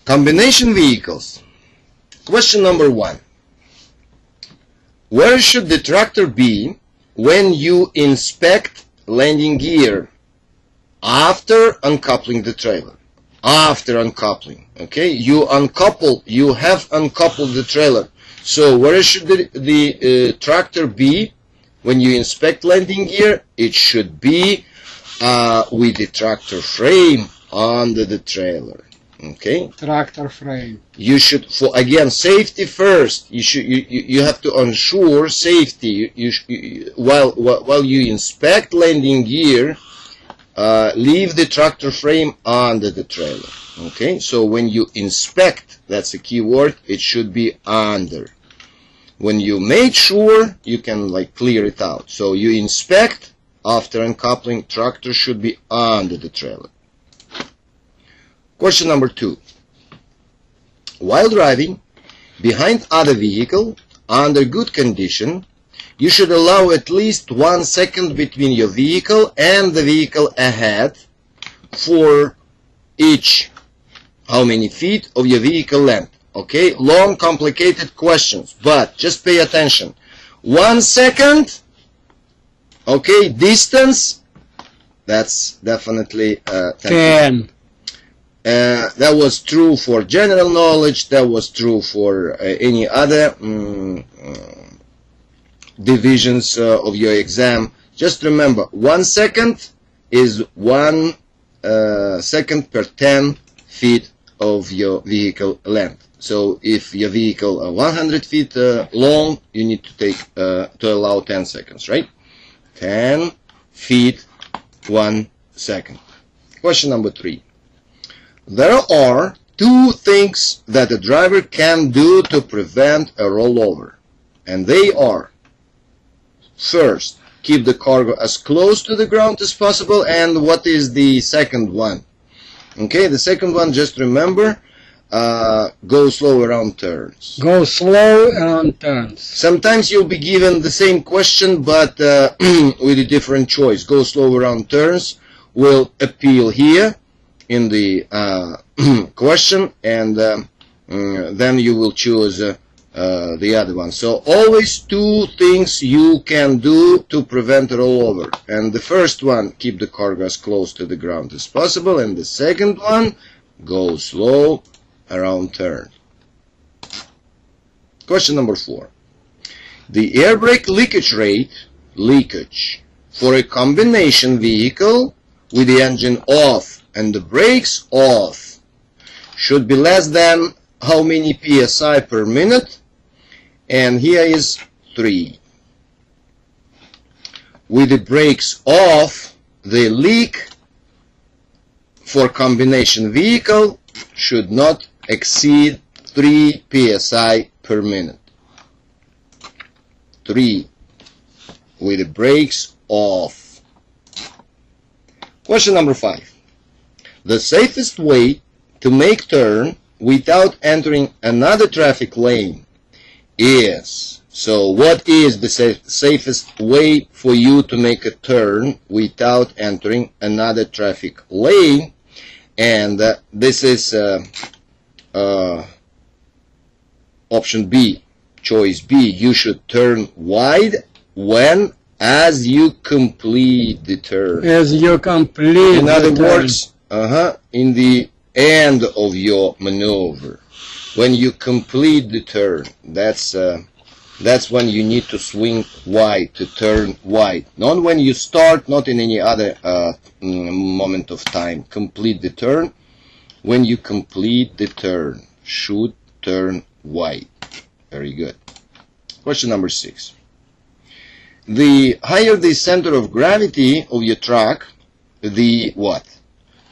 Combination vehicles. Question number 1. Where should the tractor be when you inspect landing gear after uncoupling the trailer? After uncoupling, okay? You have uncoupled the trailer. So where should the tractor be when you inspect landing gear? It should be with the tractor frame under the trailer. Okay, tractor frame. You should, for again, safety first. You have to ensure safety. While you inspect landing gear, leave the tractor frame under the trailer. Okay, so when you inspect, that's a key word, it should be under. When you make sure, you can like clear it out. So you inspect after uncoupling, tractor should be under the trailer. Question number 2. While driving behind other vehicle under good condition, you should allow at least 1 second between your vehicle and the vehicle ahead for each how many feet of your vehicle length. Okay, long complicated questions, but just pay attention. 1 second, okay, distance, that's definitely 10. That was true for general knowledge, that was true for any other divisions of your exam. Just remember, 1 second is 1 second per 10 feet of your vehicle length. So if your vehicle are 100 feet long, you need to take to allow 10 seconds, right? 10 feet, 1 second. Question number 3. There are 2 things that a driver can do to prevent a rollover, and they are: first, keep the cargo as close to the ground as possible, and what is the second one? Okay, the second one, just remember, go slow around turns. Go slow around turns. Sometimes you'll be given the same question, but with a different choice. Go slow around turns will appeal here in the question, and then you will choose the other one. So always 2 things you can do to prevent a rollover. And the first one, keep the cargo as close to the ground as possible. And the second one, go slow around turn. Question number 4. The air brake leakage rate, for a combination vehicle with the engine off and the brakes off should be less than how many psi per minute? And here is 3. With the brakes off, the leak for combination vehicle should not exceed 3 psi per minute. 3 with the brakes off. Question number 5. The safest way to make turn without entering another traffic lane is. So what is the safest way for you to make a turn without entering another traffic lane? And this is option B, choice B. You should turn wide when as you complete the turn. As you complete. In other words, in the end of your maneuver, when you complete the turn, that's when you need to swing wide, to turn wide. Not when you start, not in any other moment of time. Complete the turn. When you complete the turn, should turn wide. Very good. Question number 6. The higher the center of gravity of your truck, the what?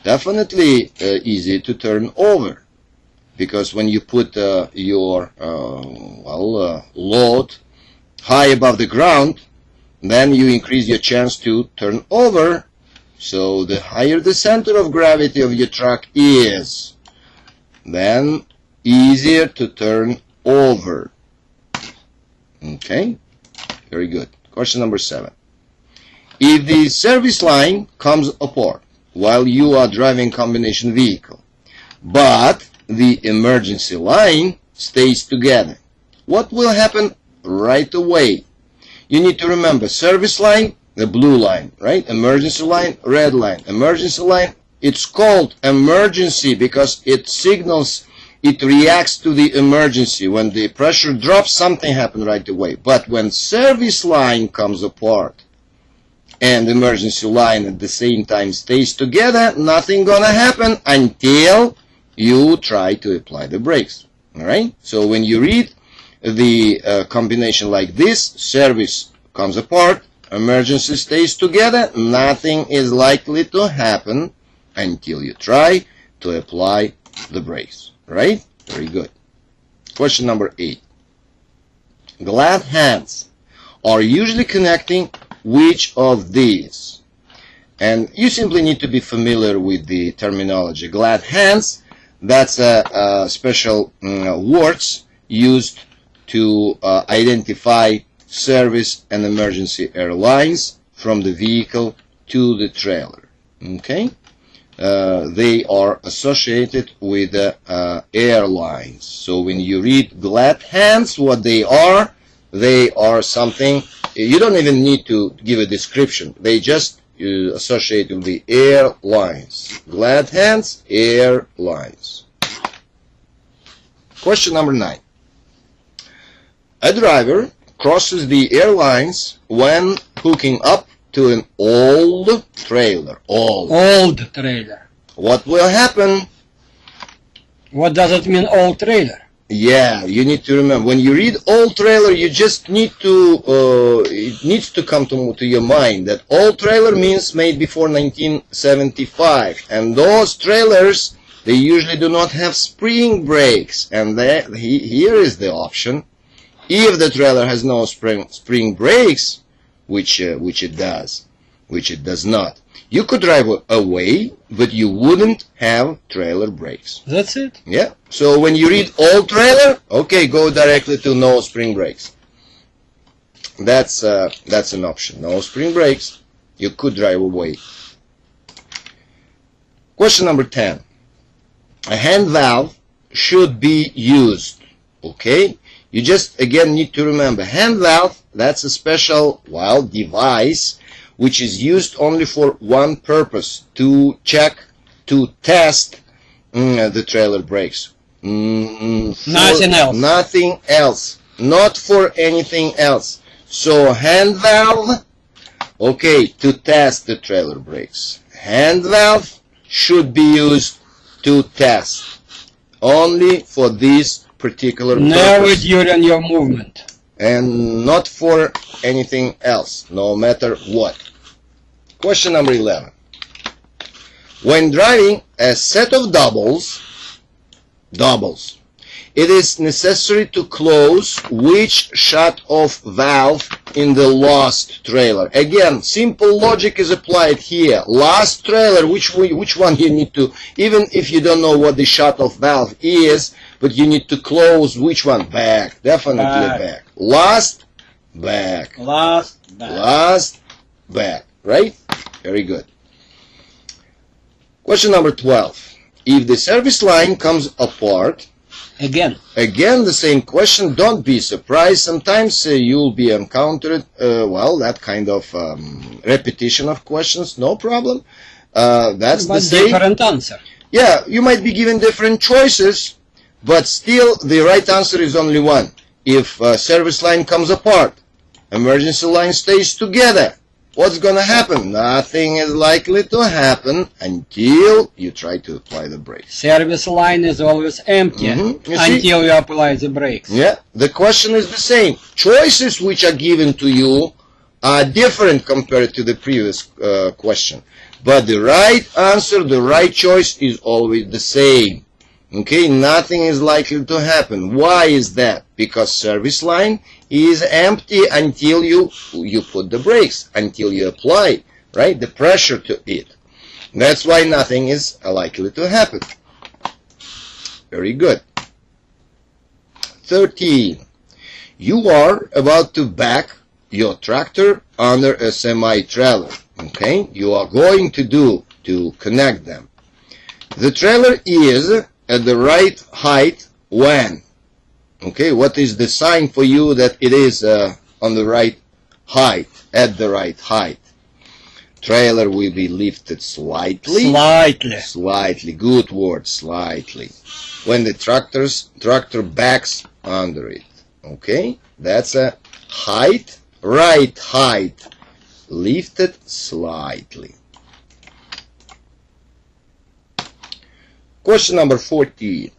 Definitely easy to turn over, because when you put your load high above the ground, then you increase your chance to turn over. So the higher the center of gravity of your truck is, then easier to turn over. Okay, very good. Question number 7. If the service line comes apart while you are driving combination vehicle, but the emergency line stays together. What will happen right away? You need to remember service line, the blue line, right? Emergency line, red line. Emergency line, it's called emergency because it signals, it reacts to the emergency. When the pressure drops, something happens right away. But when service line comes apart and emergency line at the same time stays together, nothing gonna happen until you try to apply the brakes. Alright? So when you read the combination like this, service comes apart, emergency stays together, nothing is likely to happen until you try to apply the brakes. Right? Very good. Question number 8. Glad hands are usually connecting which of these? And you simply need to be familiar with the terminology. Glad hands, that's a special words used to identify service and emergency airlines from the vehicle to the trailer. Okay? They are associated with the airlines. So when you read glad hands, what they are something, you don't even need to give a description. They just associate with the airlines. Glad hands, airlines. Question number 9. A driver crosses the airlines when hooking up to an old trailer. Old trailer. What will happen? What does it mean, old trailer? Yeah, you need to remember. When you read old trailer, you just need to, it needs to come to your mind that old trailer means made before 1975. And those trailers, they usually do not have spring brakes. And here is the option. If the trailer has no spring brakes, which it does not, you could drive away, but you wouldn't have trailer brakes. That's it? Yeah. So when you read old trailer, okay, go directly to no spring brakes. That's an option. No spring brakes, you could drive away. Question number 10. A hand valve should be used. Okay? You just again need to remember, hand valve, that's a special device which is used only for one purpose, to check, to test the trailer brakes. Nothing else. Nothing else. Not for anything else. So hand valve, okay, to test the trailer brakes. Hand valve should be used to test. Only for this particular purpose. Never during your movement. And not for anything else, no matter what. Question number 11. When driving a set of doubles, it is necessary to close which shut-off valve in the last trailer. Again, simple logic is applied here. Last trailer, which one you need to, even if you don't know what the shut-off valve is, but you need to close which one? Back. Definitely back. Last, back. Last, back. Last, back. Right? Very good. Question number 12. If the service line comes apart, Again, the same question. Don't be surprised. Sometimes you'll be encountered, that kind of repetition of questions. No problem. That's but the same. different answer. Yeah, you might be given different choices, but still the right answer is only one. If service line comes apart, emergency line stays together, what's going to happen? Nothing is likely to happen until you try to apply the brakes. Service line is always empty until you apply the brakes. Yeah, the question is the same. Choices which are given to you are different compared to the previous question. But the right answer, the right choice is always the same. Okay, nothing is likely to happen. Why is that? Because service line is empty until you put the brakes, until you apply, right, the pressure to it. That's why nothing is likely to happen. Very good. 13. You are about to back your tractor under a semi-trailer. Okay, you are going to connect them. The trailer is at the right height when? Okay, what is the sign for you that it is on the right height, at the right height? Trailer will be lifted slightly. Slightly. Slightly. Good word, slightly. When the tractor backs under it. Okay, that's a height, right height, lifted slightly. Question number 14.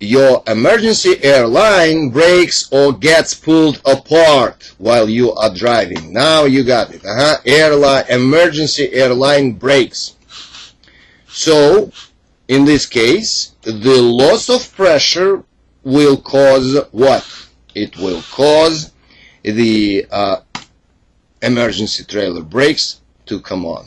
Your emergency airline breaks or gets pulled apart while you are driving. Now you got it. Emergency airline brakes. So, in this case, the loss of pressure will cause what? It will cause the emergency trailer brakes to come on.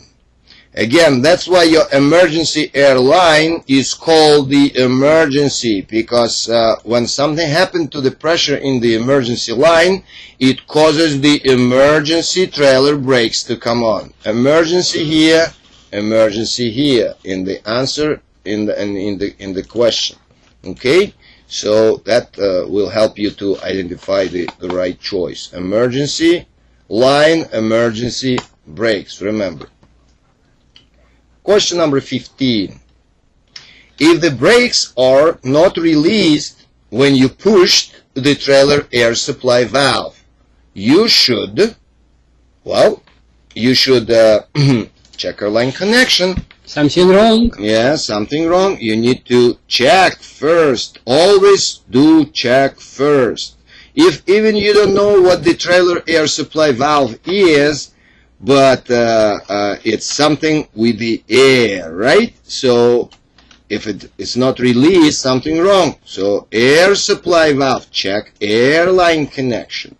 Again, that's why your emergency airline is called the emergency, because when something happened to the pressure in the emergency line, it causes the emergency trailer brakes to come on. Emergency here in the answer, in the question. Okay, so that will help you to identify the right choice. Emergency line, emergency brakes. Remember. Question number 15. If the brakes are not released when you pushed the trailer air supply valve, you should check airline connection. Something wrong? Yeah, something wrong. You need to check first. Always do check first. If even you don't know what the trailer air supply valve is, but it's something with the air, right? So if it is not released, something wrong. So air supply valve, check airline connection.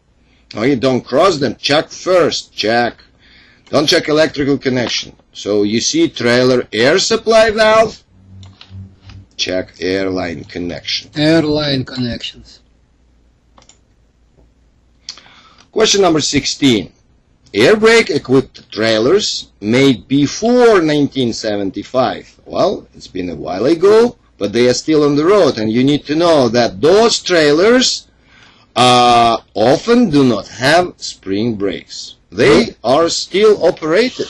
Oh, you don't cross them. Check first. Check. Don't check electrical connection. So you see trailer air supply valve. Check airline connection. Airline connections. Question number 16. Air brake equipped trailers made before 1975. Well, it's been a while ago, but they are still on the road, and you need to know that those trailers often do not have spring brakes. They are still operated,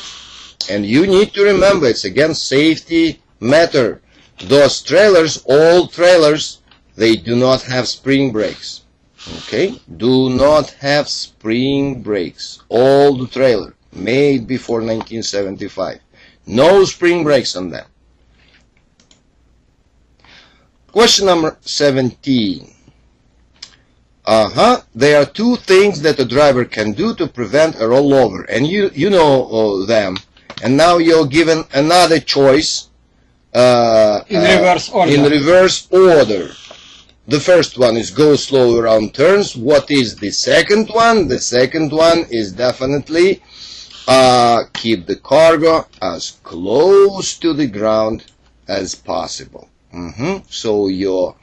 and you need to remember it's again safety matter. Those trailers, old trailers, they do not have spring brakes. Okay, do not have spring brakes. Old trailer, made before 1975. No spring brakes on them. Question number 17. There are two things that a driver can do to prevent a rollover, and you know them. And now you're given another choice in reverse order. In reverse order. The first one is go slow around turns. What is the second one? The second one is definitely keep the cargo as close to the ground as possible. So your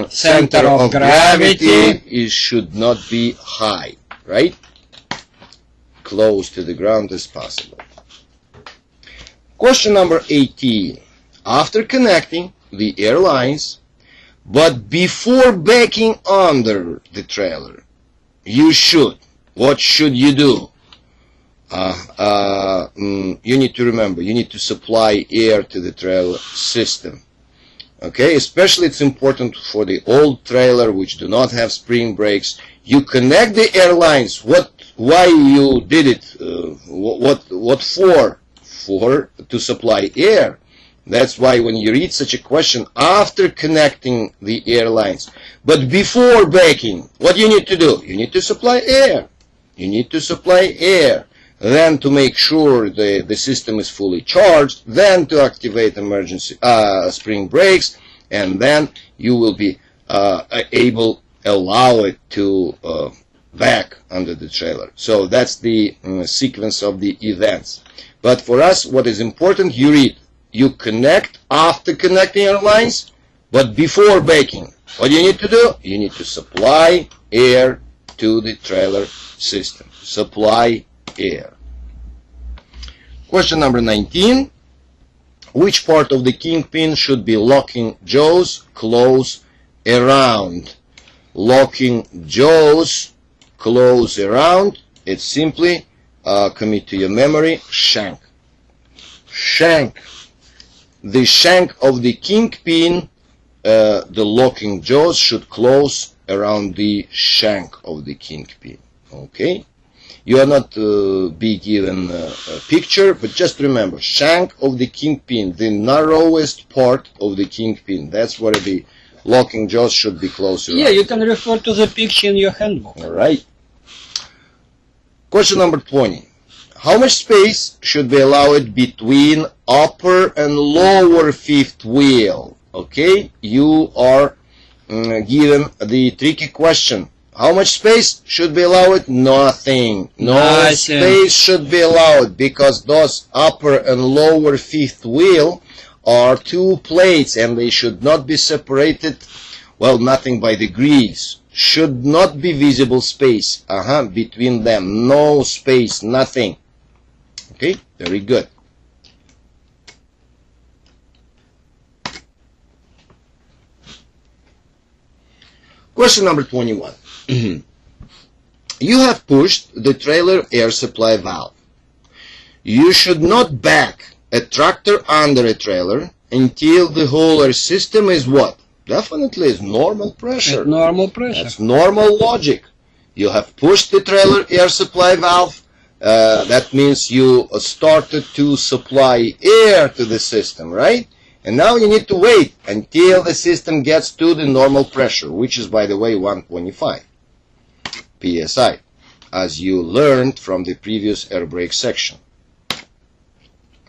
center of gravity should not be high, right? Close to the ground as possible. Question number 18. After connecting the airlines, but before backing under the trailer, what should you do? You need to remember, you need to supply air to the trailer system. Okay, especially it's important for the old trailer which do not have spring brakes. You connect the airlines. Why you did it? What for? To supply air. That's why when you read such a question, after connecting the airlines, but before backing, what you need to do? You need to supply air. You need to supply air. Then to make sure the system is fully charged, then to activate emergency spring brakes, and then you will be allow it to back under the trailer. So that's the sequence of the events. But for us, what is important, you read. You connect after connecting airlines, but before backing. What do you need to do? You need to supply air to the trailer system. Supply air. Question number 19. Which part of the kingpin should be locking jaws close around? Locking jaws close around, it's simply commit to your memory, shank. Shank. The shank of the kingpin, the locking jaws should close around the shank of the kingpin. Okay? You are not be given a picture, but just remember, shank of the kingpin, the narrowest part of the kingpin. That's where the locking jaws should be close around. Yeah, you can refer to the picture in your handbook. All right. Question number 20. How much space should be allowed between upper and lower fifth wheel? Okay, you are given the tricky question. How much space should be allowed? Nothing. No space should be allowed because those upper and lower fifth wheel are two plates and they should not be separated, well, nothing by degrees. Should not be visible space between them. No space, nothing. Okay, very good. Question number 21. You have pushed the trailer air supply valve. You should not back a tractor under a trailer until the whole air system is what? Definitely is normal pressure. At normal pressure. That's normal logic. You have pushed the trailer air supply valve. That means you started to supply air to the system, right? And now you need to wait until the system gets to the normal pressure, which is, by the way, 125 psi, as you learned from the previous air brake section.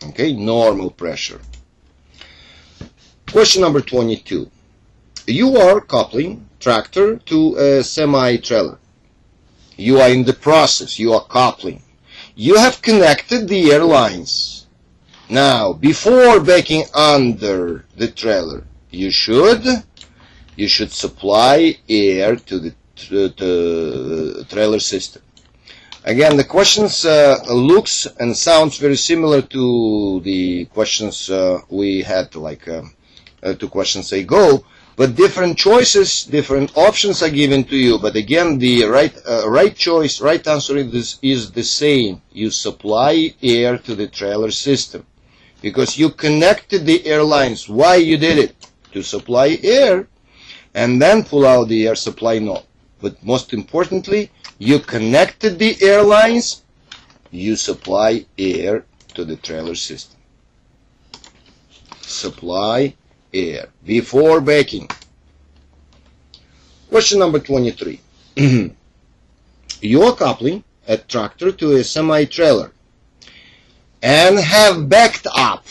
Okay, normal pressure. Question number 22. You are coupling tractor to a semi-trailer. You are in the process, you are coupling. You have connected the air lines. Now, before backing under the trailer, you should supply air to the trailer system. Again, the questions looks and sounds very similar to the questions we had like 2 questions ago, but different choices, different options are given to you. But again, the right choice, right answer is the same. You supply air to the trailer system because you connected the air lines. Why you did it? To supply air and then pull out the air supply knob. But most importantly, you connected the air lines, you supply air to the trailer system. Supply air before backing. Question number 23. You are coupling a tractor to a semi-trailer and have backed up,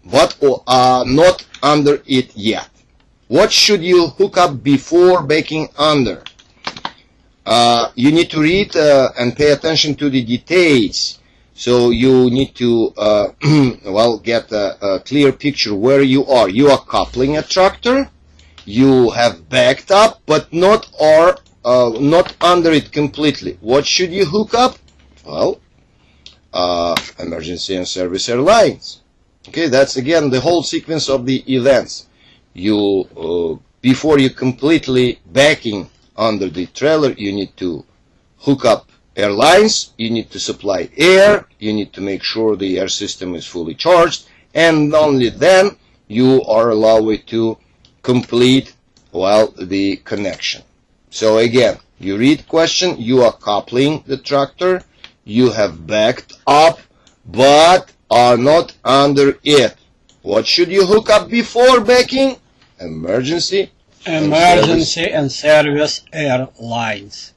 but are not under it yet. What should you hook up before backing under? You need to read and pay attention to the details. So you need to well, get a clear picture where you are. You are coupling a tractor. You have backed up, but not under it completely. What should you hook up? Well, emergency and service air lines. Okay, that's again the whole sequence of the events. You before you completely backing under the trailer, you need to hook up air lines, you need to supply air, you need to make sure the air system is fully charged, and only then you are allowed to complete, well, the connection. So again, you read question, you are coupling the tractor, you have backed up, but are not under it. What should you hook up before backing? Emergency and service air lines.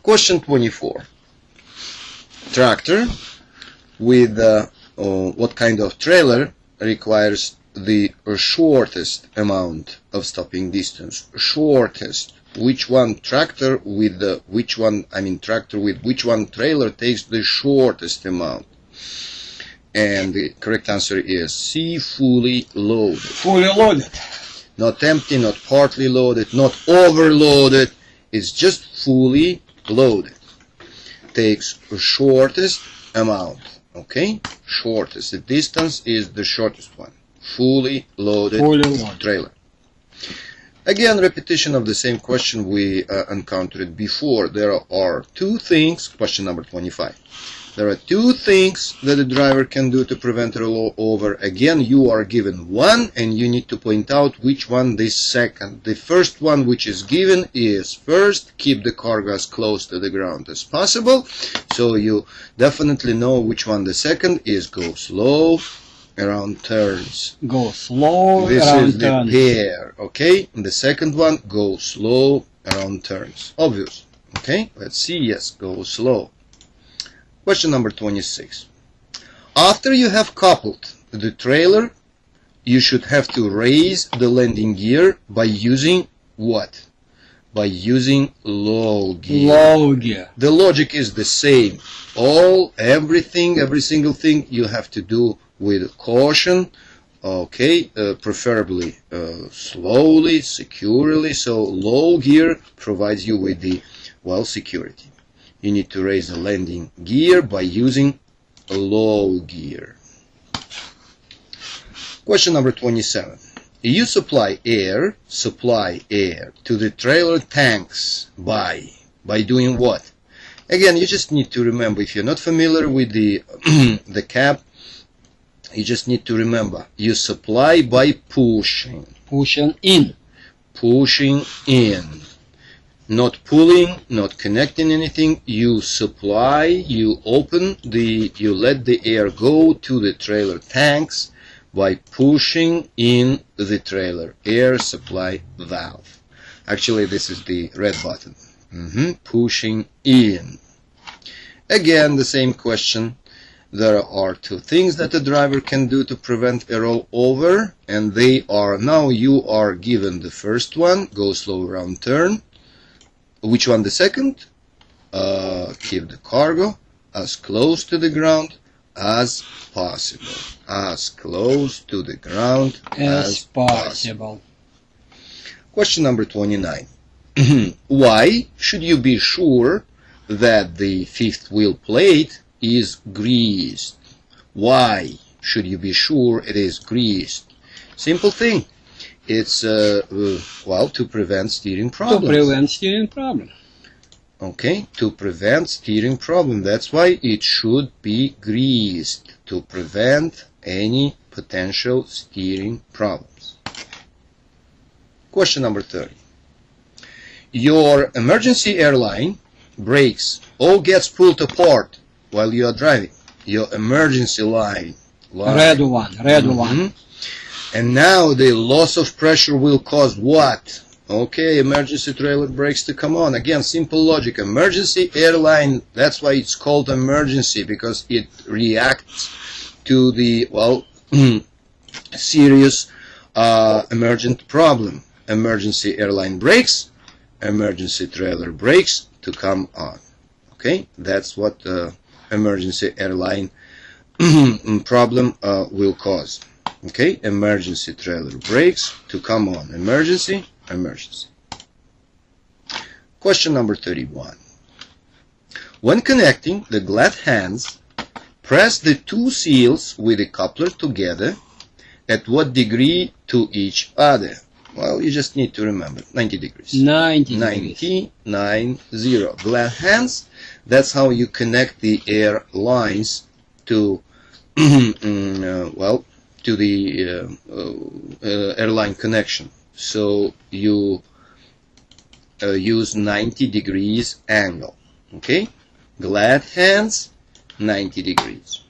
Question 24. Tractor with what kind of trailer requires the shortest amount of stopping distance? Shortest. Which one tractor with tractor with which one trailer takes the shortest amount? And the correct answer is C, fully loaded. Fully loaded. Not empty, not partly loaded, not overloaded. It's just fully loaded. Takes the shortest amount. Okay? Shortest. The distance is the shortest one. Fully loaded trailer. Again, repetition of the same question we encountered before. There are two things, question number 25. There are two things that the driver can do to prevent a rollover. Again, you are given one and you need to point out which one the second. The first one which is given is first, keep the cargo as close to the ground as possible. So you definitely know which one the second is, go slow around turns. Go slow this around is the turns. pair, okay? And the second one, go slow around turns. Obvious, okay? Let's see, yes, go slow. Question number 26. After you have coupled the trailer, you should have to raise the landing gear by using what? By using low gear. Low gear. The logic is the same. Every single thing you have to do with caution, okay, preferably slowly, securely. So low gear provides you with the, well, security. You need to raise the landing gear by using low gear. Question number 27. You supply air to the trailer tanks by doing what? Again, you just need to remember, if you're not familiar with the the cap, you just need to remember, you supply by pushing. Pushing in. Pushing in. Not pulling, not connecting anything. You supply, you let the air go to the trailer tanks by pushing in the trailer air supply valve. Actually, this is the red button. Pushing in. Again, the same question. There are two things that the driver can do to prevent a rollover, and they are, now you are given the first one, go slow around turn. Which one the second? Keep the cargo as close to the ground as possible. As close to the ground as possible. Question number 29. Why should you be sure that the fifth wheel plate is greased? Why should you be sure it is greased? Simple thing. It's, well, to prevent steering problems. To prevent steering problem. Okay, to prevent steering problem. That's why it should be greased, to prevent any potential steering problems. Question number 30. Your emergency airline brakes all gets pulled apart while you are driving. Your emergency line. Red one. And now the loss of pressure will cause what? Okay, emergency trailer brakes to come on. Again, simple logic. Emergency airline, that's why it's called emergency, because it reacts to the, well, serious emergent problem. Emergency airline brakes, emergency trailer brakes to come on. Okay, that's what emergency airline problem will cause. Okay, emergency trailer brakes to come on. Emergency. Question number 31. When connecting the glad hands, press the two seals with the coupler together. At what degree to each other? Well, you just need to remember 90 degrees. 90. Glad hands. That's how you connect the air lines to well, to the airline connection. So you use 90 degrees angle. Okay, glad hands, 90 degrees.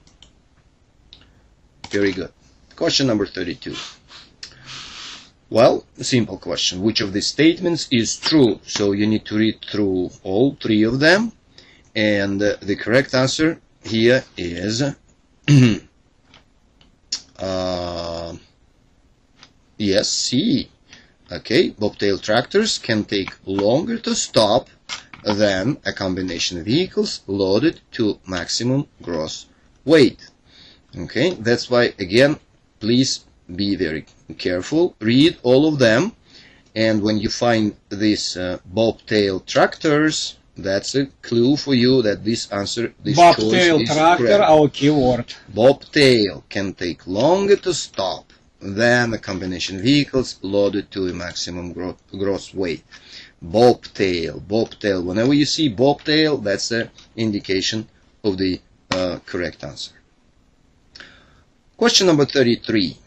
Very good. Question number 32. Well, a simple question. Which of these statements is true? So you need to read through all three of them, and the correct answer here is yes, C. Okay, bobtail tractors can take longer to stop than a combination of vehicles loaded to maximum gross weight. Okay, that's why, again, please be very careful, read all of them, and when you find these bobtail tractors, that's a clue for you that this answer, this choice Bobtail is tractor, correct. our keyword. Bobtail can take longer to stop than the combination vehicles loaded to a maximum gross weight. Bobtail, bobtail. Whenever you see bobtail, that's an indication of the correct answer. Question number 33.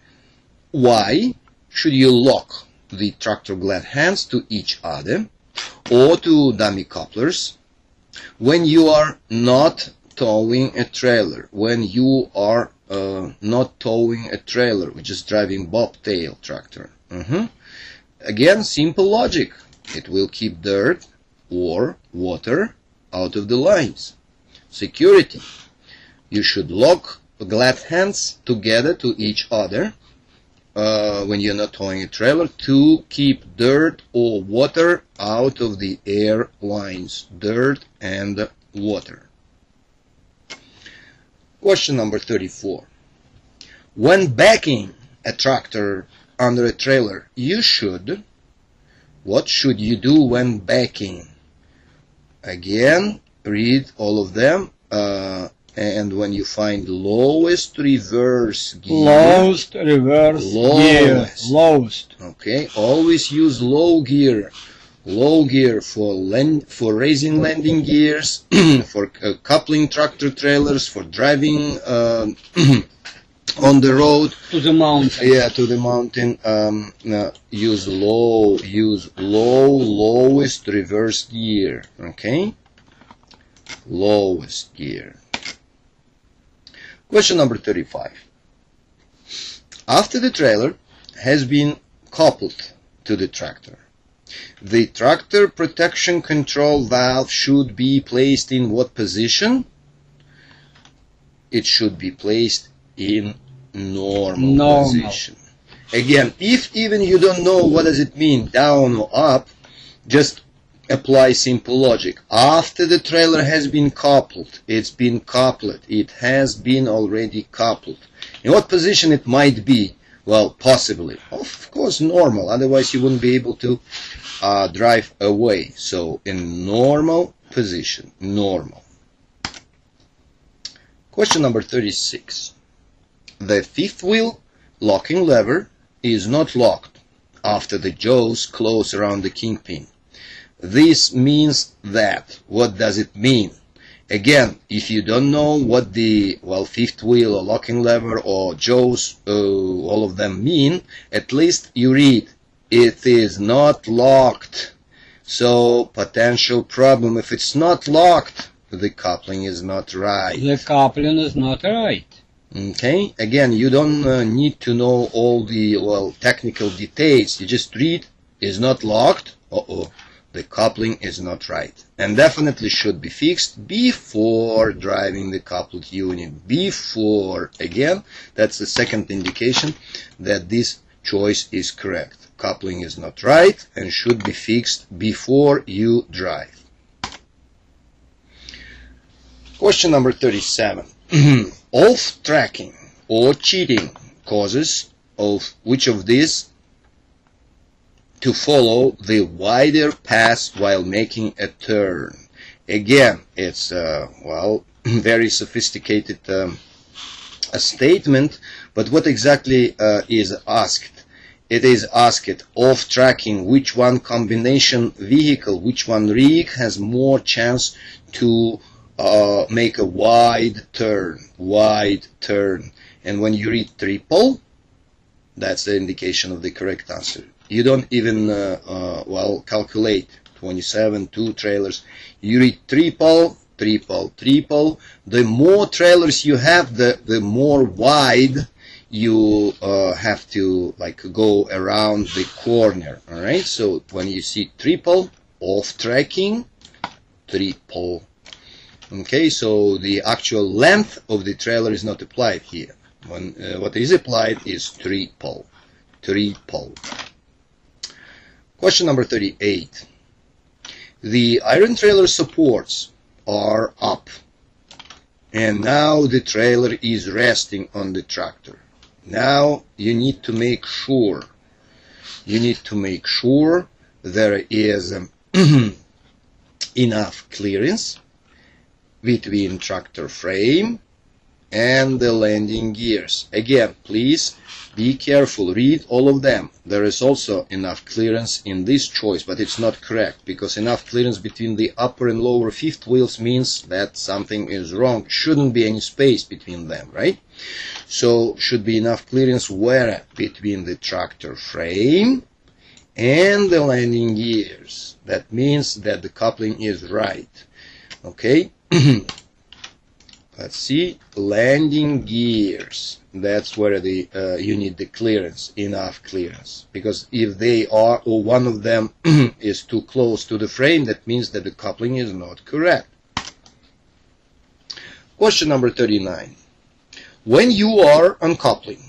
Why should you lock the tractor glad hands to each other or to dummy couplers when you are not towing a trailer? When you are not towing a trailer, which is driving bobtail tractor. Again, simple logic. It will keep dirt or water out of the lines. Security. You should lock the glad hands together to each other when you're not towing a trailer to keep dirt or water out of the air lines. Dirt and water. Question number 34. When backing a tractor under a trailer, what should you do when backing? Again, read all of them, and when you find lowest reverse gear, Lowest reverse gear. Lowest. Okay, always use low gear. Low gear for raising landing gears, for coupling tractor trailers, for driving on the road To the mountain. Yeah, to the mountain. Use lowest reverse gear. Okay, lowest gear. Question number 35. After the trailer has been coupled to the tractor, the tractor protection control valve should be placed in what position? It should be placed in normal position. Again, if even you don't know what does it mean, down or up, just apply simple logic. After the trailer has been coupled, it's been coupled, it has been already coupled. In what position it might be? Well, possibly. Of course, normal, otherwise you wouldn't be able to drive away. So, in normal position, normal. Question number 36. The fifth wheel locking lever is not locked after the jaws close around the kingpin. This means that. What does it mean? Again, if you don't know what the fifth wheel or locking lever or jaws, all of them mean, at least you read, it is not locked. So, potential problem. If it's not locked, the coupling is not right. The coupling is not right. Okay, again, you don't need to know all the technical details. You just read, is not locked. The coupling is not right, and definitely should be fixed before driving the coupled unit. Before, again, that's the second indication that this choice is correct. Coupling is not right and should be fixed before you drive. Question number 37. Off-tracking or cheating causes of which of these to follow the wider path while making a turn? Again, it's very sophisticated a statement, but what exactly is asked? It is asked off-tracking, which one combination vehicle, which one rig has more chance to make a wide turn. And when you read triple, that's the indication of the correct answer. You don't even calculate 27, 2 trailers. You read triple. The more trailers you have, the more wide you have to go around the corner. All right. So when you see triple, off tracking, triple. Okay. So the actual length of the trailer is not applied here. What is applied is triple. Question number 38. The iron trailer supports are up, and now the trailer is resting on the tractor. Now you need to make sure. You need to make sure there is enough clearance between tractor frame and the landing gears. Again, please be careful, read all of them. There is also enough clearance in this choice, but it's not correct, because enough clearance between the upper and lower fifth wheels means that something is wrong. Shouldn't be any space between them, right? So should be enough clearance where? Between the tractor frame and the landing gears. That means that the coupling is right. Okay? Let's see, landing gears. That's where the you need the clearance, enough clearance. Because if they are, or one of them is too close to the frame, that means that the coupling is not correct. Question number 39. When you are uncoupling,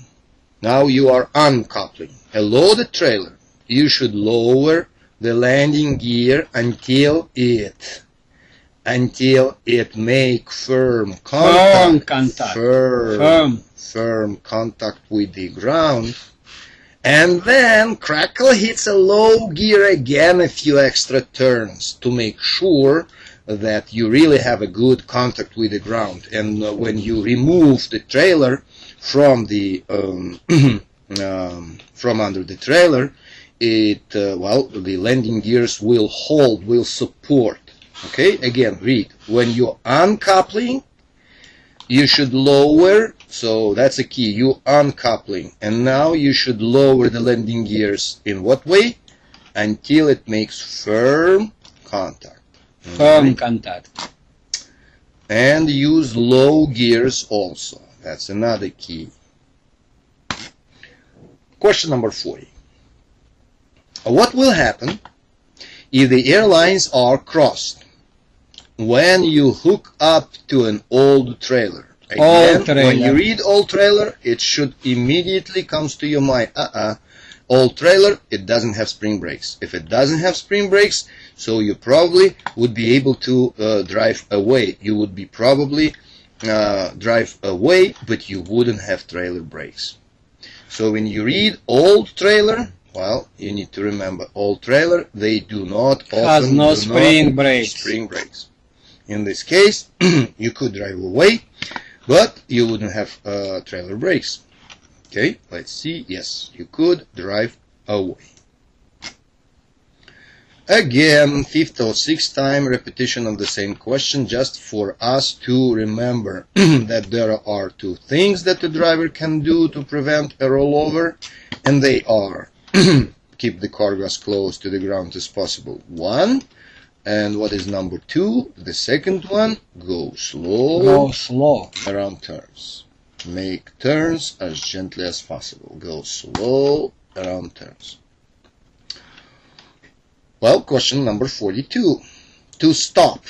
now you are uncoupling a loaded trailer, you should lower the landing gear until it make firm contact, firm contact with the ground, and then crackle hits a low gear again a few extra turns to make sure that you really have a good contact with the ground. And when you remove the trailer from the from under the trailer, it the landing gears will hold, will support. Okay, again, read. When you're uncoupling, you should lower, so that's a key, you uncoupling, and now you should lower the landing gears in what way? Until it makes firm contact. Firm contact. And use low gears also. That's another key. Question number 40. What will happen if the airlines are crossed when you hook up to an old trailer? Again, old trailer. When you read old trailer, it should immediately comes to your mind, old trailer, it doesn't have spring brakes. If it doesn't have spring brakes, so you probably would be able to drive away. You would be probably drive away, but you wouldn't have trailer brakes. So when you read old trailer, well, you need to remember, old trailer, they do not has often no do spring not brakes. Spring brakes. In this case, you could drive away, but you wouldn't have trailer brakes. Okay, let's see. Yes, you could drive away. Again, fifth or sixth time repetition of the same question, just for us to remember that there are two things that the driver can do to prevent a rollover, and they are keep the cargo as close to the ground as possible. One, and what is number two? The second one, go slow. Go slow. Around turns. Make turns as gently as possible. Go slow around turns. Well, question number 42. To stop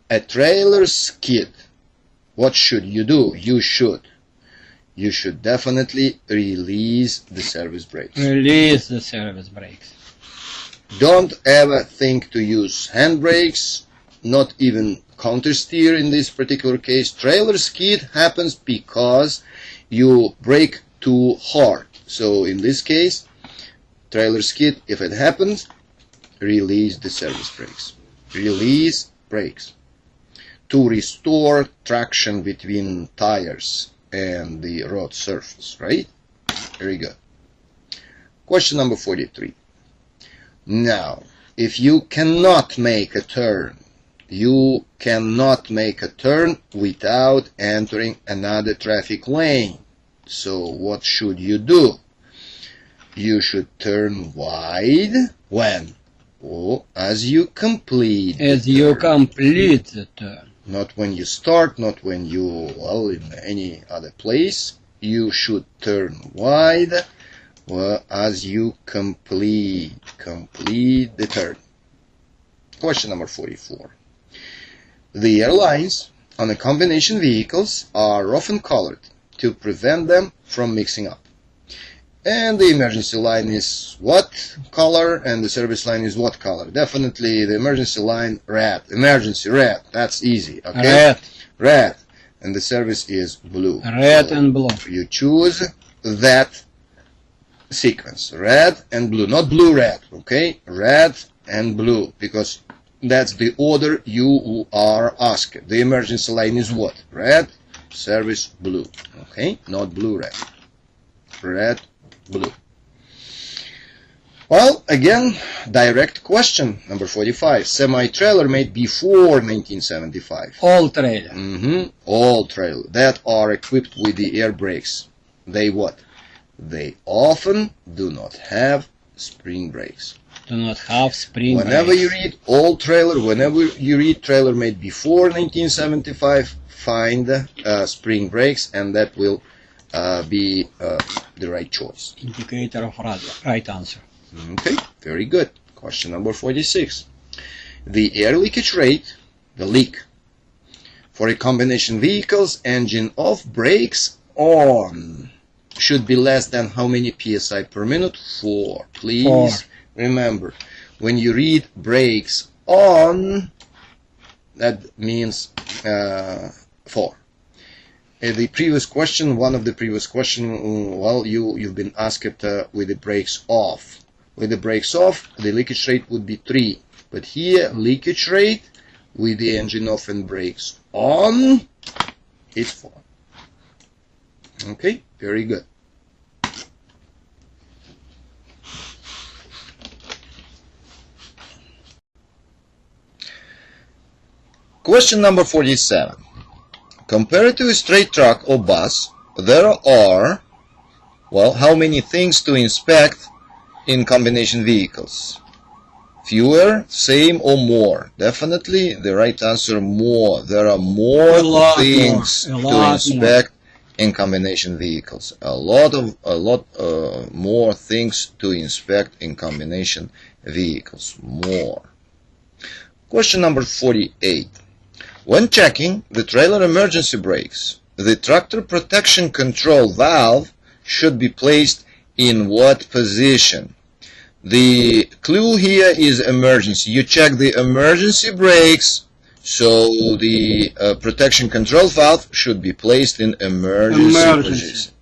a trailer skid, what should you do? You should definitely release the service brakes. Release the service brakes. Don't ever think to use hand brakes, not even counter steer in this particular case. Trailer skid happens because you brake too hard. So in this case, trailer skid, if it happens, release the service brakes. Release brakes. To restore traction between tires and the road surface, right? Very good. Question number 43. Now, if you cannot make a turn, you cannot make a turn without entering another traffic lane. So what should you do? You should turn wide when? Oh, as you complete the turn. Not when you start, not when you, well, in any other place. You should turn wide, well, as you complete the turn. Question number 44. The airlines on the combination vehicles are often colored to prevent them from mixing up. And the emergency line is what color, and the service line is what color? Definitely the emergency line red. Emergency red. That's easy. Okay. Red. Red. And the service is blue. Red so and blue. You choose that sequence, red and blue, not blue-red, okay? Red and blue, because that's the order you are asked. The emergency line is what? Red, service, blue, okay? Not blue-red. Red, blue. Well, again, direct question, number 45. Semi-trailer made before 1975. All trailer. All trailer that are equipped with the air brakes. They what? They often do not have spring brakes. Do not have spring Whenever brakes. you read all trailer, whenever you read trailer made before 1975, find spring brakes, and that will be the right choice. Indicator of right answer. Okay, very good. Question number 46. The air leakage rate, the leak, for a combination vehicle's engine off, brakes on, should be less than how many psi per minute? 4. Please 4. Remember, when you read brakes on, that means 4. The previous question, one of the previous question, well, you've been asked with the brakes off. With the brakes off, the leakage rate would be 3. But here, leakage rate with the engine off and brakes on is 4. Okay, very good. Question number 47. Compared to a straight truck or bus, there are, well, how many things to inspect in combination vehicles? Fewer, same, or more? Definitely the right answer, more. There are more things to inspect in combination vehicles. A lot more things to inspect in combination vehicles. More. Question number 48. When checking the trailer emergency brakes, the tractor protection control valve should be placed in what position? The clue here is emergency. You check the emergency brakes, so the protection control valve should be placed in emergency position.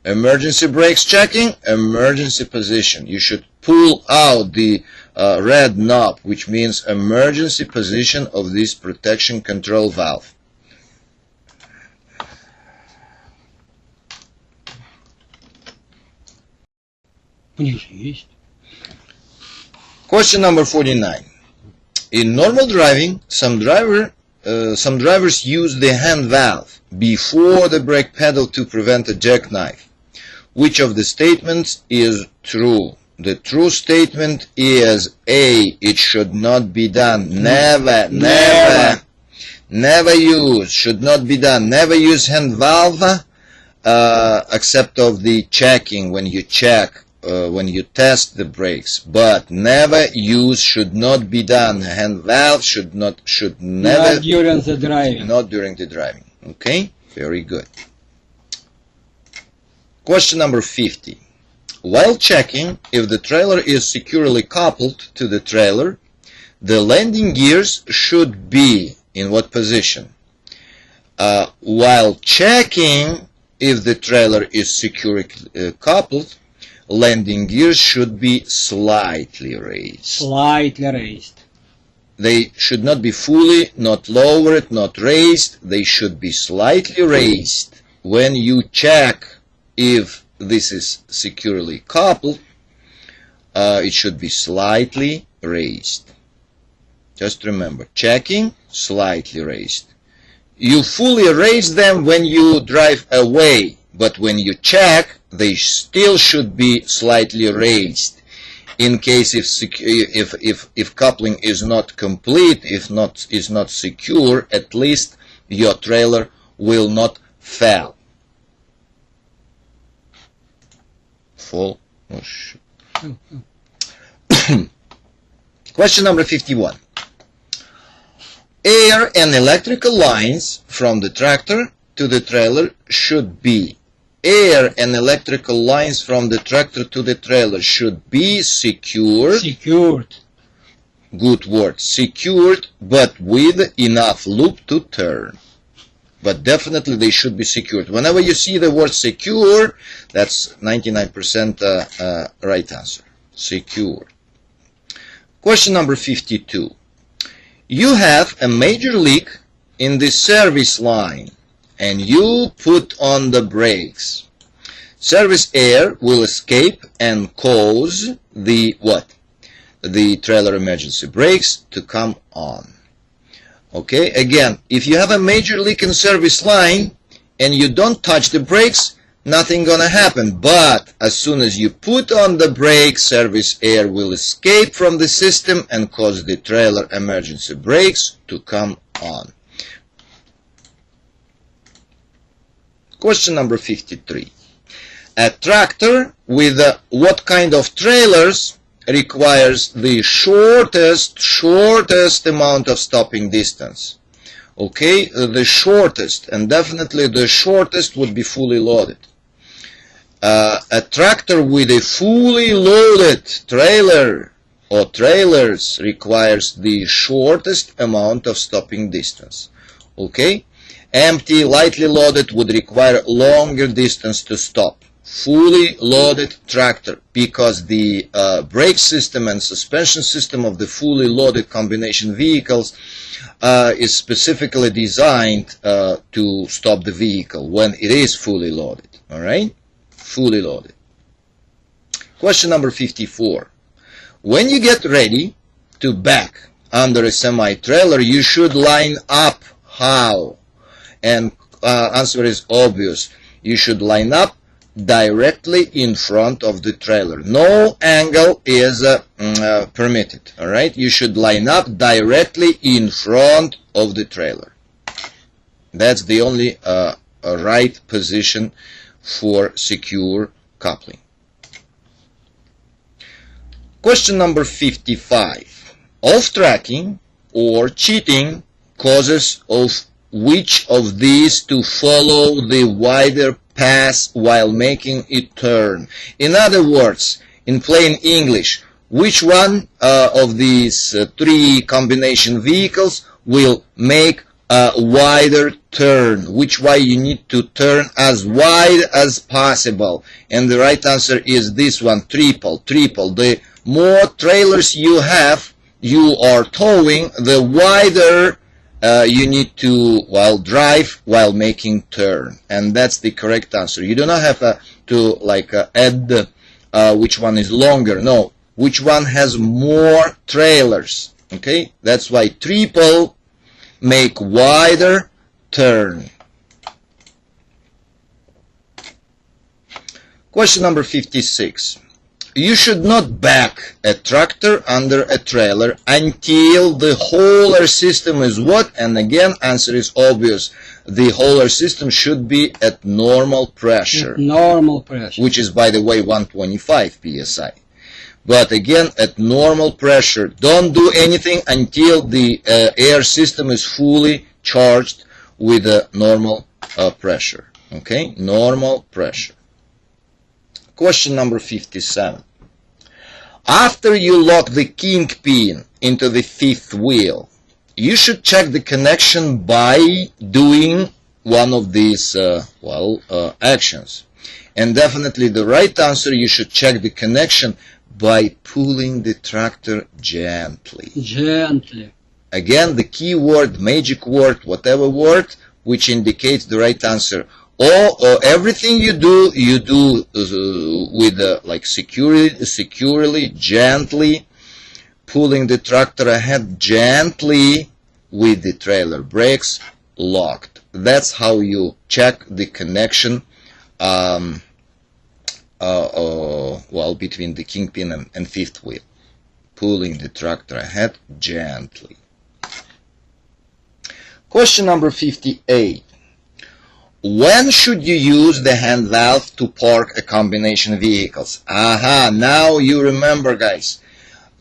Emergency brakes checking, emergency position. You should pull out the red knob, which means emergency position of this protection control valve. Question number 49. In normal driving, some drivers use the hand valve before the brake pedal to prevent a jackknife. Which of the statements is true? The true statement is A. It should not be done. Never use. Should not be done. Never use hand valve except of the checking, when you check, when you test the brakes. But never use, should not be done. Hand valve should never. Not during the driving. Not during the driving. Okay? Very good. Question number 50. While checking if the trailer is securely coupled to the trailer, the landing gears should be in what position? While checking if the trailer is securely coupled, landing gears should be slightly raised. Slightly raised. They should not be fully, not lowered, not raised. They should be slightly raised. When you check if this is securely coupled, it should be slightly raised. Just remember, checking, slightly raised. You fully raise them when you drive away, but when you check, they still should be slightly raised. In case if coupling is not complete, is not secure, at least your trailer will not fall. Question number 51. Air and electrical lines from the tractor to the trailer should be. Air and electrical lines from the tractor to the trailer should be secured. Secured. Good word. Secured, but with enough loop to turn. but definitely they should be secured. Whenever you see the word secure, that's 99% right answer. Secure. Question number 52. You have a major leak in the service line and you put on the brakes. Service air will escape and cause the what? The trailer emergency brakes to come on. Okay, again, if you have a major leak in service line and you don't touch the brakes, nothing gonna happen. But as soon as you put on the brakes, service air will escape from the system and cause the trailer emergency brakes to come on. Question number 53. A tractor with what kind of trailers requires the shortest amount of stopping distance? Okay, the shortest, and definitely the shortest would be fully loaded. A tractor with a fully loaded trailer or trailers requires the shortest amount of stopping distance. Okay, empty, lightly loaded would require longer distance to stop. Fully loaded tractor, because the brake system and suspension system of the fully loaded combination vehicles is specifically designed to stop the vehicle when it is fully loaded. All right, fully loaded. Question number 54. When you get ready to back under a semi-trailer, you should line up how? And answer is obvious. You should line up directly in front of the trailer. No angle is permitted. All right, you should line up directly in front of the trailer. That's the only right position for secure coupling. Question number 55. Off-tracking or cheating causes of which of these to follow the wider pass while making it turn? In other words, in plain English, which one of these three combination vehicles will make a wider turn? Which way you need to turn as wide as possible? And the right answer is this one, triple. The more trailers you have, you are towing, the wider you need to drive while making turn, and that's the correct answer. You do not have to add which one is longer. No, which one has more trailers. Okay, that's why triple make wider turn. Question number 56. You should not back a tractor under a trailer until the hauler system is what? And again, answer is obvious. The hauler system should be at normal pressure. Normal pressure. Which is, by the way, 125 psi. But again, at normal pressure. Don't do anything until the air system is fully charged with a normal pressure. Okay, normal pressure. Question number 57. After you lock the kingpin into the fifth wheel, you should check the connection by doing one of these actions. And definitely the right answer, you should check the connection by pulling the tractor gently. Gently. Again, the key word, magic word, whatever word, which indicates the right answer. Or everything you do with securely, gently, pulling the tractor ahead gently with the trailer brakes locked. That's how you check the connection between the kingpin and fifth wheel. Pulling the tractor ahead gently. Question number 58. When should you use the hand valve to park a combination vehicles? Aha, now you remember, guys.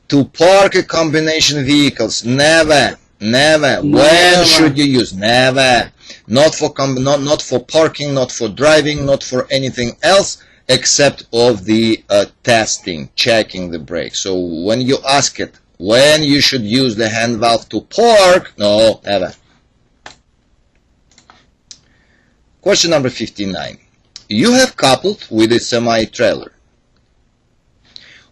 To park a combination vehicles, never. When should you use? Never. Not for parking, not for driving, not for anything else except of the testing, checking the brake. So when you ask it, when you should use the hand valve to park, no, never. Question number 59. You have coupled with a semi-trailer.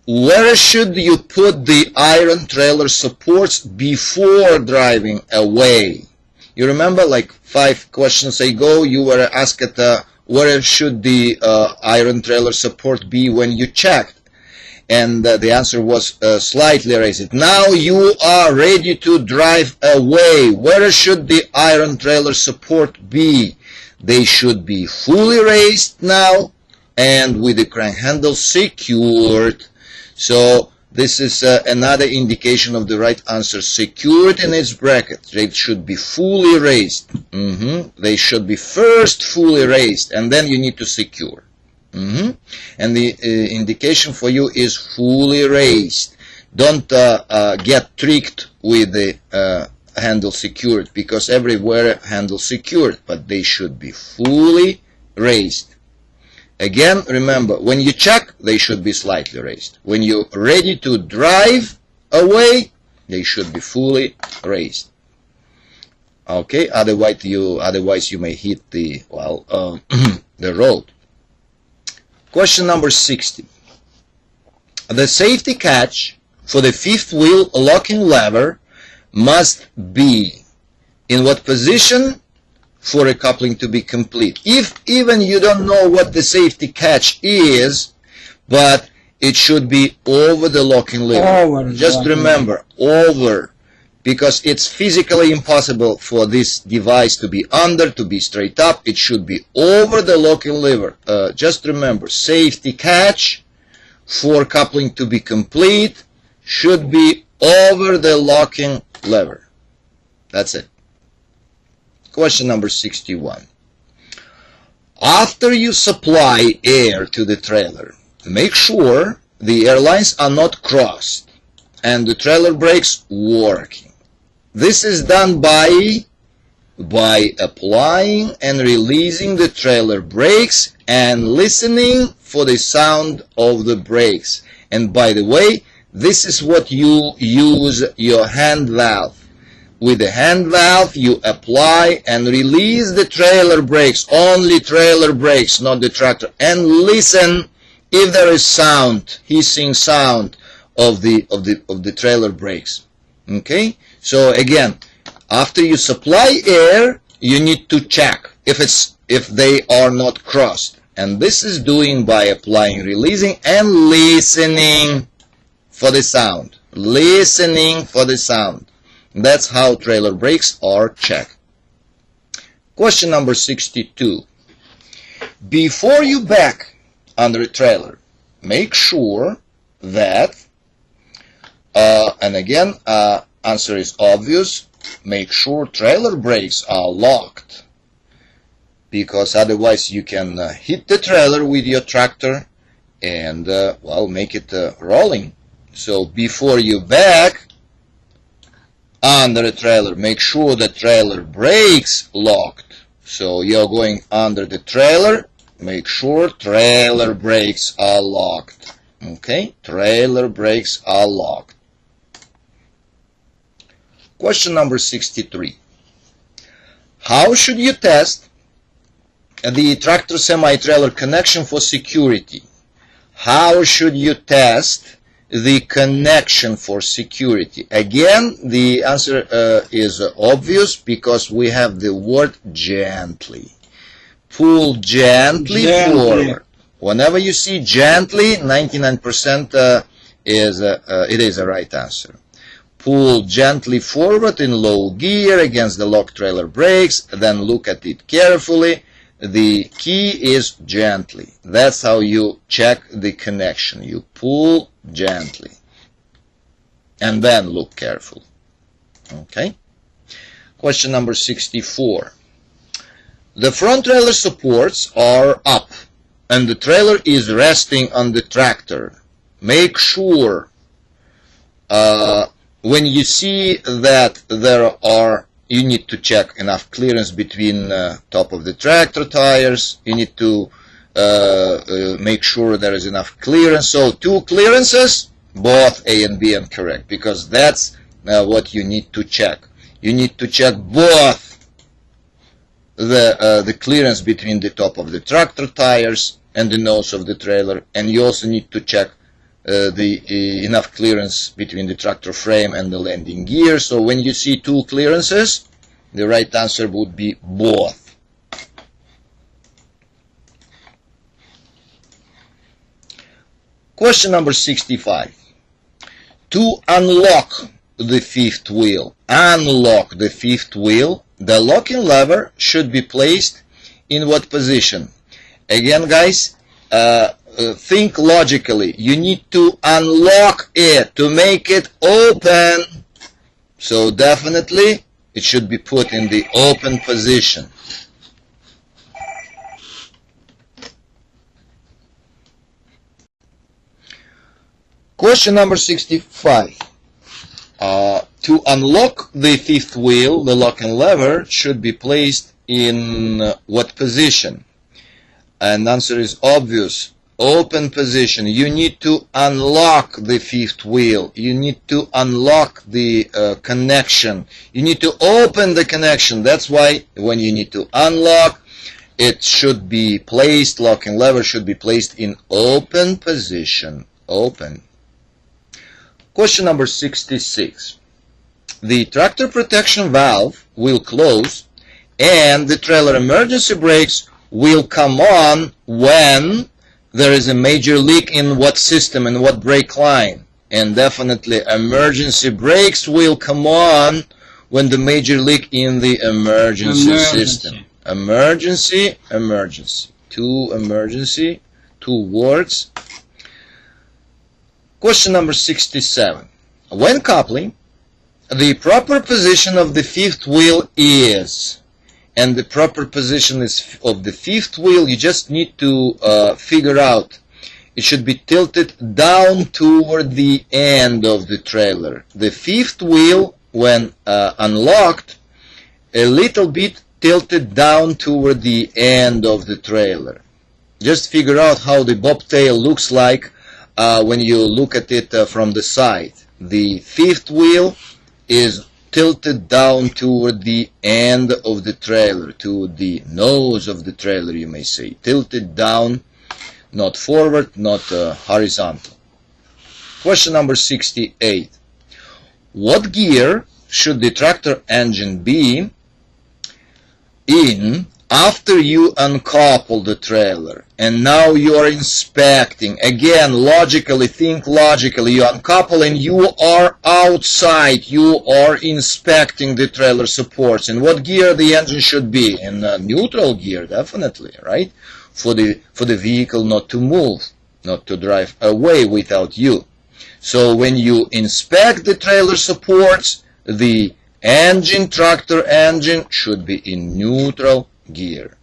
Where should you put the iron trailer supports before driving away? You remember, like 5 questions ago, you were asked where should the iron trailer support be when you checked? And the answer was slightly raised. Now you are ready to drive away. Where should the iron trailer support be? They should be fully raised now and with the crank handle secured. So this is another indication of the right answer. Secured in its bracket. They should be fully raised. They should be first fully raised and then you need to secure. And the indication for you is fully raised. Don't get tricked with the handle secured, because everywhere handle secured, but they should be fully raised. Again, remember, when you check, they should be slightly raised. When you're ready to drive away, they should be fully raised. Okay, otherwise you may hit the the road. Question number 60. The safety catch for the fifth wheel locking lever must be in what position for a coupling to be complete? If even you don't know what the safety catch is, but it should be over the locking lever. Just remember, over, because it's physically impossible for this device to be under, to be straight up. It should be over the locking lever. Just remember, safety catch for coupling to be complete should be over the locking lever. That's it. Question number 61. After you supply air to the trailer, make sure the air lines are not crossed and the trailer brakes working. This is done by applying and releasing the trailer brakes and listening for the sound of the brakes. And by the way, this is what you use your hand valve. With the hand valve, you apply and release the trailer brakes, only trailer brakes, not the tractor, and listen if there is sound, hissing sound of the trailer brakes. Okay? So again, after you supply air, you need to check if they are not crossed. And this is doing by applying, releasing, and listening for the sound. Listening for the sound. That's how trailer brakes are checked. Question number 62. Before you back under a trailer, make sure that, and again, answer is obvious, make sure trailer brakes are locked, because otherwise you can hit the trailer with your tractor and, make it rolling. So before you back under a trailer, make sure the trailer brakes locked. So you're going under the trailer, make sure trailer brakes are locked. Okay, trailer brakes are locked. Question number 63. How should you test the tractor semi-trailer connection for security? How should you test the connection for security? Again, the answer is obvious, because we have the word gently. Pull gently forward. Whenever you see gently, 99% it is a right answer. Pull gently forward in low gear against the lock trailer brakes, then look at it carefully. The key is gently. That's how you check the connection. You pull gently and then look carefully. Okay. Question number 64. The front trailer supports are up and the trailer is resting on the tractor. Make sure when you see that you need to check enough clearance between top of the tractor tires. You need to make sure there is enough clearance. So 2 clearances, both A and B are correct, because that's what you need to check. You need to check both the clearance between the top of the tractor tires and the nose of the trailer, and you also need to check enough clearance between the tractor frame and the landing gear. So when you see two clearances, the right answer would be both. Question number 65. To unlock the fifth wheel, the locking lever should be placed in what position? Again, guys, think logically. You need to unlock it to make it open. So definitely it should be put in the open position. Question number 65. To unlock the fifth wheel, the locking lever should be placed in what position? And the answer is obvious. Open position. You need to unlock the fifth wheel. You need to unlock the connection. You need to open the connection. That's why when you need to unlock, it should be placed, locking lever should be placed in open position. Open. Question number 66. The tractor protection valve will close and the trailer emergency brakes will come on when there is a major leak in what system and what brake line. And definitely emergency brakes will come on when the major leak in the emergency system. Emergency. Two words. Question number 67. When coupling, the proper position of the fifth wheel is, and the proper position is of the fifth wheel, you just need to figure out. It should be tilted down toward the end of the trailer. The fifth wheel, when unlocked, a little bit tilted down toward the end of the trailer. Just figure out how the bobtail looks like when you look at it from the side. The fifth wheel is tilted down toward the end of the trailer, to the nose of the trailer, you may say. Tilted down, not forward, not horizontal. Question number 68. What gear should the tractor engine be in after you uncouple the trailer? And now you are inspecting. Again, logically, think logically. You uncouple and you are outside. You are inspecting the trailer supports. And what gear the engine should be? In neutral gear, definitely, right? For the vehicle not to move, not to drive away without you. So when you inspect the trailer supports, the engine, tractor engine, should be in neutral gear.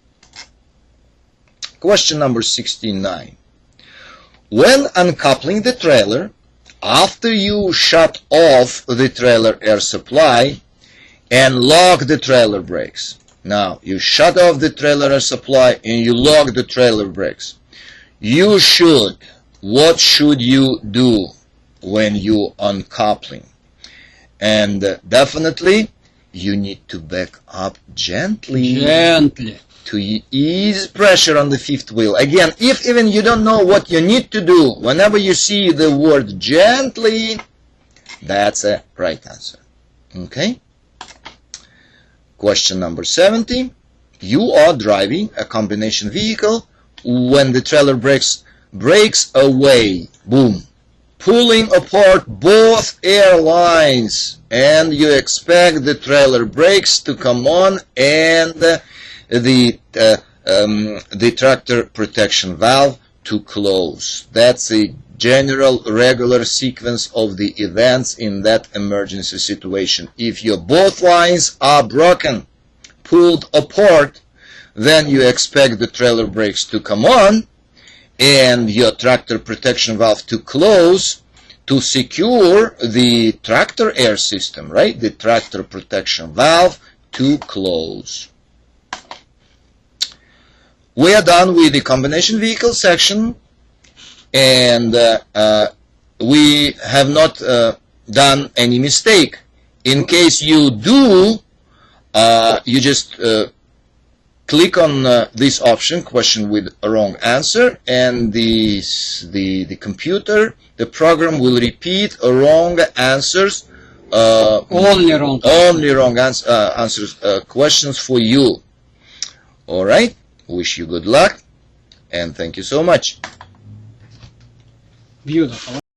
Question number 69. When uncoupling the trailer, after you shut off the trailer air supply and lock the trailer brakes. Now, you shut off the trailer air supply and you lock the trailer brakes. What should you do when you uncoupling? And definitely, you need to back up gently to ease pressure on the fifth wheel. Again, if even you don't know what you need to do, whenever you see the word gently, that's a right answer. Okay? Question number 70. You are driving a combination vehicle when the trailer breaks away. Boom. Pulling apart both air lines, and you expect the trailer brakes to come on and the tractor protection valve to close. That's a general regular sequence of the events in that emergency situation. If your both lines are broken, pulled apart, then you expect the trailer brakes to come on and your tractor protection valve to close to secure the tractor air system, right? The tractor protection valve to close. We are done with the combination vehicle section, and we have not done any mistake. In case you do, you just click on this option, question with a wrong answer, and the computer, the program will repeat wrong answers, Only wrong. answers, questions for you. All right. Wish you good luck, and thank you so much. Beautiful.